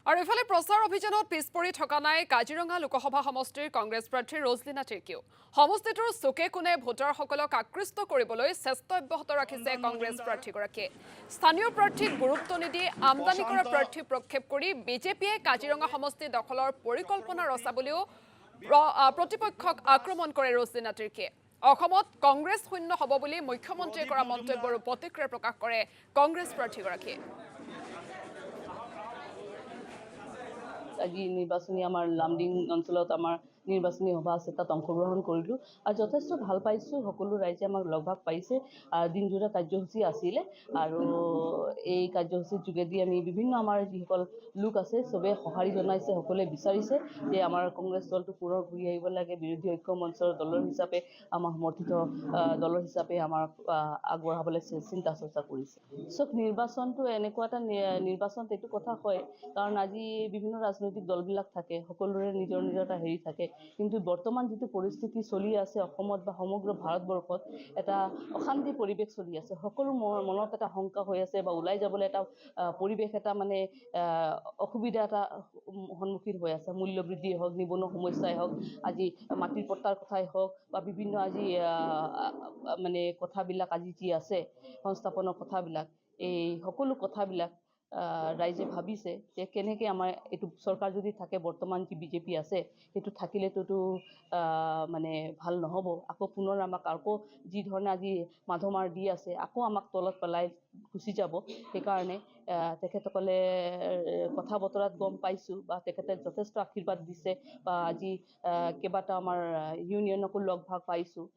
আৰু ইফালে প্ৰচাৰ অভিযানত পিছ পৰি থকা নাই কাজিৰঙা লোকসভা সমষ্টিৰ কংগ্ৰেছ প্ৰাৰ্থী ৰজলিনা তিৰ্কীও। সমষ্টিটোৰ চুকে কোণে ভোটাৰসকলক আকৃষ্ট কৰিবলৈ চেষ্টা অব্যাহত ৰাখিছে কংগ্ৰেছ প্ৰাৰ্থীগৰাকীয়ে। স্থানীয় প্ৰাৰ্থীক গুৰুত্ব নিদি আমদানি কৰা প্ৰাৰ্থী প্ৰক্ষেপ কৰি বিজেপিয়ে কাজিৰঙা সমষ্টি দখলৰ পৰিকল্পনা ৰচা বুলিও প্ৰতিপক্ষক আক্ৰমণ কৰে ৰজলিনা তিৰ্কীয়ে। অসমত কংগ্ৰেছ শূন্য হ'ব বুলি মুখ্যমন্ত্ৰীয়ে কৰা মন্তব্যৰো প্ৰতিক্ৰিয়া প্ৰকাশ কৰে কংগ্ৰেছ প্ৰাৰ্থীগৰাকীয়ে। আজি নিৰ্বাচনী আমাৰ লামডিং অঞ্চলত আমাৰ নিৰ্বাচনী সভা আছে, তাত অংশগ্ৰহণ কৰিলোঁ আৰু যথেষ্ট ভাল পাইছোঁ। সকলো ৰাইজে আমাক লগ ভাগ পাইছে। দিনজোৰা কাৰ্যসূচী আছিলে আৰু এই কাৰ্যসূচীৰ যোগেদি আমি বিভিন্ন আমাৰ যিসকল লোক আছে চবে সঁহাৰি জনাইছে, সকলোৱে বিচাৰিছে যে আমাৰ কংগ্ৰেছ দলটো পুনৰ ঘূৰি আহিব লাগে, বিৰোধী ঐক্য মঞ্চৰ দলৰ হিচাপে আমাৰ সমৰ্থিত দলৰ হিচাপে আমাক আগবঢ়াবলৈ চিন্তা চৰ্চা কৰিছে। চব নিৰ্বাচনটো এনেকুৱা এটা নিৰ্বাচন, এইটো কথা হয় কাৰণ আজি বিভিন্ন ৰাজনৈতিক দলবিলাক থাকে, সকলোৰে নিজৰ নিজৰ এটা হেৰি থাকে, কিন্তু বৰ্তমান যিটো পৰিস্থিতি চলি আছে অসমত বা সমগ্ৰ ভাৰতবৰ্ষত এটা অশান্তি পৰিৱেশ চলি আছে। সকলো মনত এটা শংকা হৈ আছে বা ওলাই যাবলৈ এটা পৰিৱেশ এটা মানে অসুবিধা এটা সন্মুখীন হৈ আছে। মূল্যবৃদ্ধিয়ে হওক, নিবনুৱা সমস্যাই হওক, আজি মাটিৰ পট্টাৰ কথাই হওক বা বিভিন্ন আজি মানে কথাবিলাক আজি যি আছে সংস্থাপনৰ কথাবিলাক, এই সকলো কথাবিলাক ৰাইজে ভাবিছে যে কেনেকৈ আমাৰ এইটো চৰকাৰ যদি থাকে, বৰ্তমান যি বিজেপি আছে সেইটো থাকিলেতো মানে ভাল নহ'ব। আকৌ পুনৰ আমাক আকৌ যি ধৰণে আজি মাধমাৰ দি আছে আকৌ আমাক তলত পেলাই গুচি যাব। সেইকাৰণে তেখেতসকলে কথা বতৰাত গম পাইছোঁ বা তেখেতে যথেষ্ট আশীৰ্বাদ দিছে বা আজি কেইবাটাও আমাৰ ইউনিয়নকো লগ ভাগ পাইছোঁ।